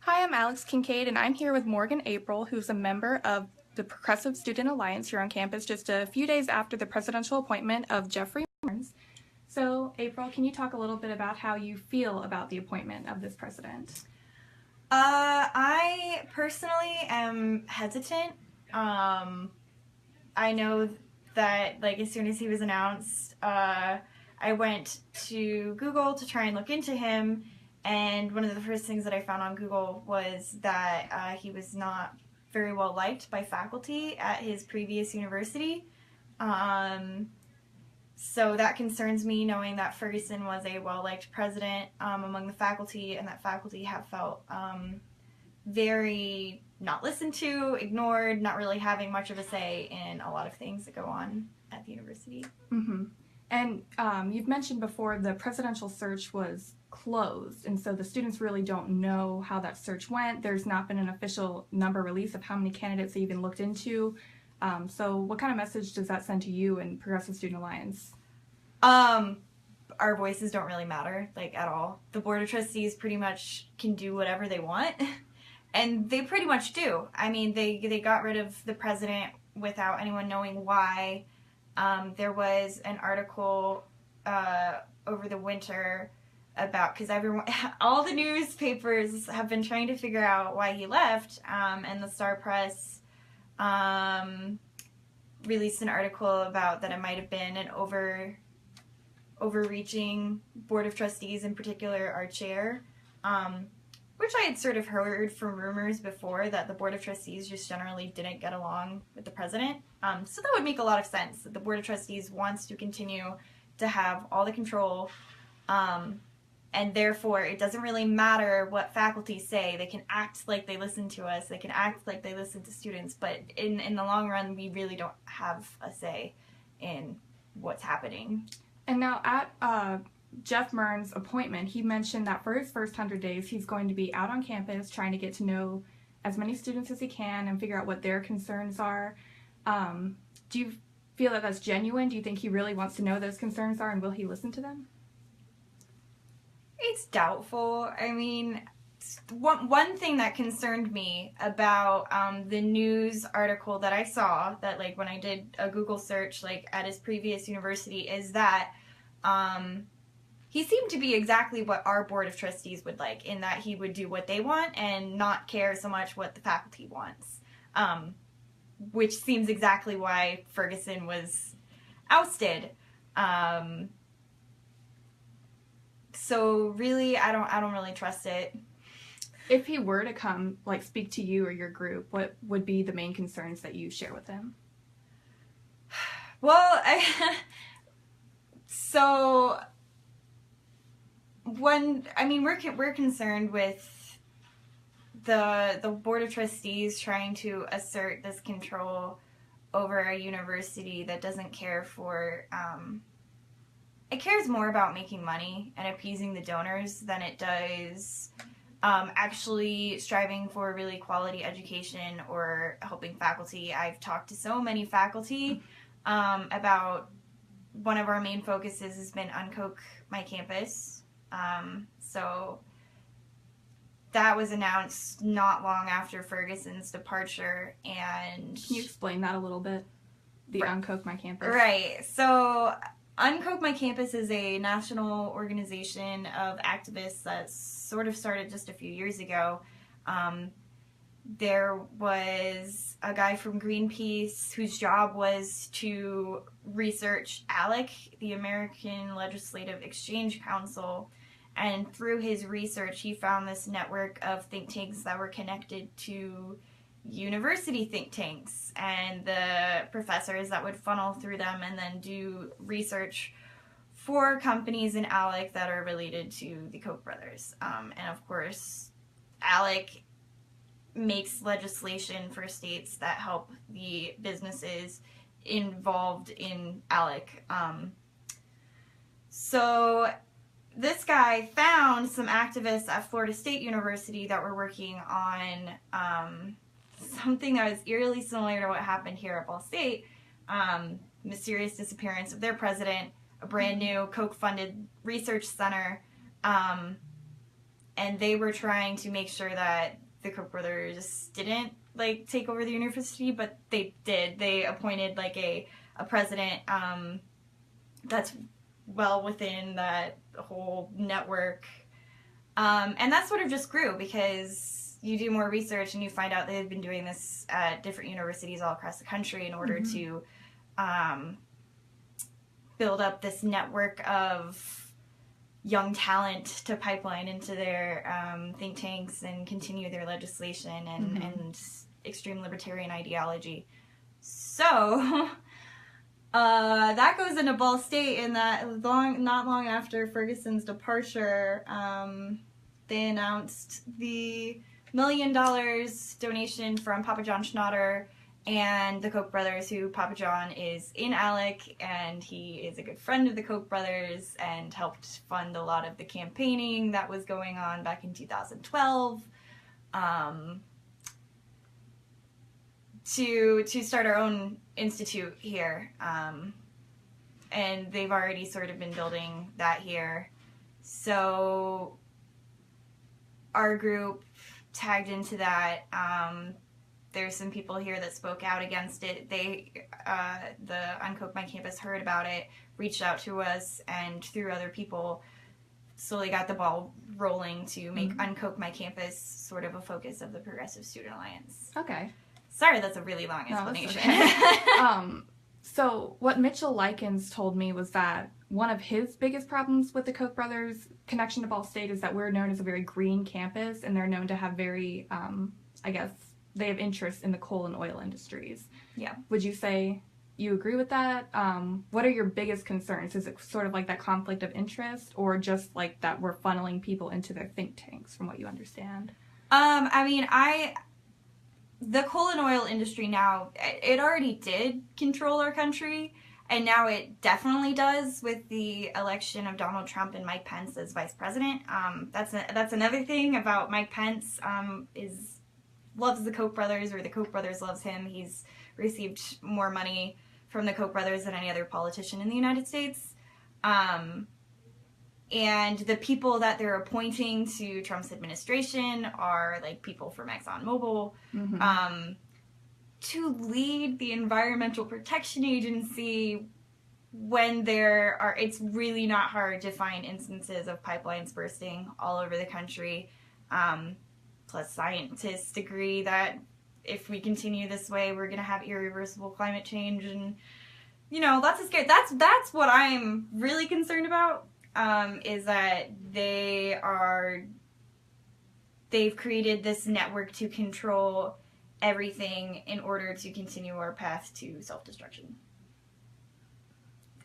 Hi, I'm Alex Kincaid, and I'm here with Morgan Aprill, who's a member of the Progressive Student Alliance here on campus just a few days after the presidential appointment of Geoff Mearns. So, April, can you talk a little bit about how you feel about the appointment of this president? I personally am hesitant. I know that, like, as soon as he was announced, I went to Google to try and look into him, and one of the first things that I found on Google was that he was not very well liked by faculty at his previous university. Um, so that concerns me, knowing that Ferguson was a well-liked president among the faculty, and that faculty have felt very not listened to, ignored, not really having much of a say in a lot of things that go on at the university. Mm-hmm. And you've mentioned before the presidential search was closed, and so the students really don't know how that search went. There's not been an official number release of how many candidates they even looked into. So what kind of message does that send to you and Progressive Student Alliance? Um, our voices don't really matter, like, at all. The Board of Trustees pretty much can do whatever they want, and they pretty much do. I mean, they got rid of the president without anyone knowing why. There was an article over the winter about, because everyone, all the newspapers have been trying to figure out why he left, and the Star Press released an article about that it might have been an overreaching Board of Trustees, in particular our chair, which I had sort of heard from rumors before, that the Board of Trustees just generally didn't get along with the president. So that would make a lot of sense, that the Board of Trustees wants to continue to have all the control, and therefore it doesn't really matter what faculty say. They can act like they listen to us, they can act like they listen to students, but in the long run, we really don't have a say in what's happening. And now at Geoff Mearns' appointment, he mentioned that for his first 100 days, he's going to be out on campus trying to get to know as many students as he can and figure out what their concerns are. Do you feel that that's genuine? Do you think he really wants to know those concerns are, and will he listen to them? It's doubtful. I mean, one thing that concerned me about the news article that I saw, that, like, when I did a Google search, like, at his previous university, is that he seemed to be exactly what our Board of Trustees would like, in that he would do what they want and not care so much what the faculty wants, which seems exactly why Ferguson was ousted. So really, I don't really trust it. If he were to come, like, speak to you or your group, what would be the main concerns that you share with him? Well, so we're concerned with the Board of Trustees trying to assert this control over a university that doesn't care for. It cares more about making money and appeasing the donors than it does actually striving for a really quality education or helping faculty. I've talked to so many faculty about, one of our main focuses has been Uncoke My Campus. So that was announced not long after Ferguson's departure. And can you explain that a little bit? The Uncoke My Campus. Right. So Uncoke My Campus is a national organization of activists that sort of started just a few years ago. There was a guy from Greenpeace whose job was to research ALEC, the American Legislative Exchange Council, and through his research he found this network of think tanks that were connected to university think tanks, and the professors that would funnel through them and then do research for companies in ALEC that are related to the Koch brothers. And of course, ALEC makes legislation for states that help the businesses involved in ALEC. So this guy found some activists at Florida State University that were working on something that was eerily similar to what happened here at Ball State. Mysterious disappearance of their president, a brand new Koch-funded research center, And they were trying to make sure that the Koch brothers didn't like take over the university, but they did. They appointed like a president that's well within that whole network. And that sort of just grew because you do more research and you find out they've been doing this at different universities all across the country in order to build up this network of young talent to pipeline into their think tanks and continue their legislation and extreme libertarian ideology. So that goes into Ball State in that not long after Ferguson's departure, they announced the $1 million donation from Papa John Schnatter and the Koch brothers, who Papa John is in ALEC, and he is a good friend of the Koch brothers and helped fund a lot of the campaigning that was going on back in 2012 to start our own institute here. And they've already sort of been building that here. So our group tagged into that. There's some people here that spoke out against it. They, the Uncoke My Campus heard about it, reached out to us, and through other people, slowly got the ball rolling to make Uncoke My Campus sort of a focus of the Progressive Student Alliance. Okay. Sorry, that's a really long explanation. Okay. So what Mitchell Likens told me was that one of his biggest problems with the Koch brothers' connection to Ball State is that we're known as a very green campus, and they're known to have very, I guess, they have interest in the coal and oil industries. Yeah. Would you say you agree with that? What are your biggest concerns? Is it sort of like that conflict of interest, or just like that we're funneling people into their think tanks, from what you understand? I mean, the coal and oil industry now, it already did control our country, and now it definitely does with the election of Donald Trump and Mike Pence as vice president. That's another thing about Mike Pence, loves the Koch brothers, or the Koch brothers loves him. He's received more money from the Koch brothers than any other politician in the United States. And the people that they're appointing to Trump's administration are like people from ExxonMobil to lead the Environmental Protection Agency when it's really not hard to find instances of pipelines bursting all over the country. Plus, scientists agree that if we continue this way, we're going to have irreversible climate change, and that's scary. That's what I'm really concerned about. Is that they've created this network to control everything in order to continue our path to self-destruction.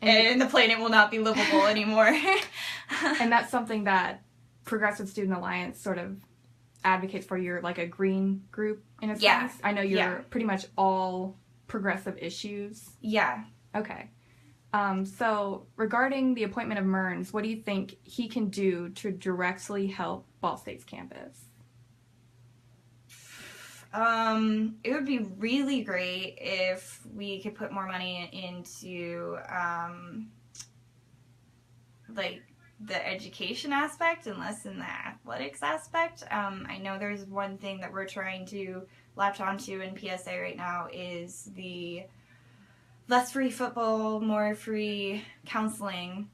And the planet will not be livable anymore. And that's something that Progressive Student Alliance sort of advocates for. You're like a green group in a sense. I know you're pretty much all progressive issues. Yeah. Okay. So regarding the appointment of Mearns, what do you think he can do to directly help Ball State's campus? It would be really great if we could put more money into like the education aspect and less in the athletics aspect. I know there's one thing that we're trying to latch onto in PSA right now is the less free football, more free counseling,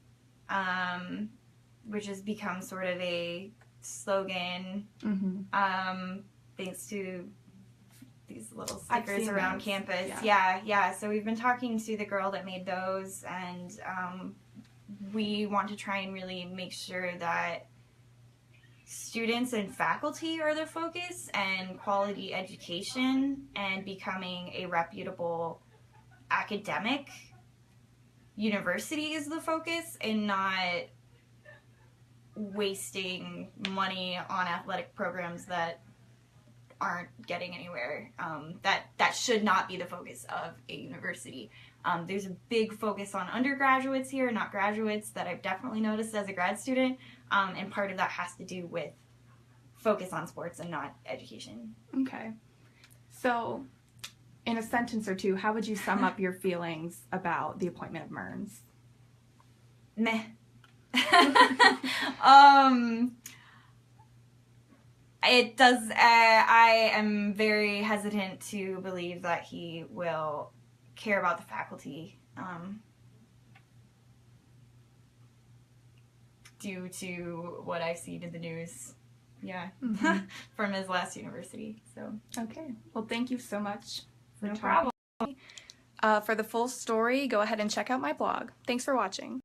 which has become sort of a slogan, thanks to these little stickers around campus. Yeah. So we've been talking to the girl that made those, and we want to try and really make sure that students and faculty are the focus, and quality education and becoming a reputable academic university is the focus, and not wasting money on athletic programs that aren't getting anywhere. That should not be the focus of a university. There's a big focus on undergraduates here, not graduates, that I've definitely noticed as a grad student, and part of that has to do with focus on sports and not education. Okay. So, in a sentence or two, how would you sum up your feelings about the appointment of Mearns? Meh. it does. I am very hesitant to believe that he will care about the faculty due to what I've seen in the news. Yeah, from his last university. So Okay. Well, thank you so much for no talking. problem. For the full story, go ahead and check out my blog. Thanks for watching.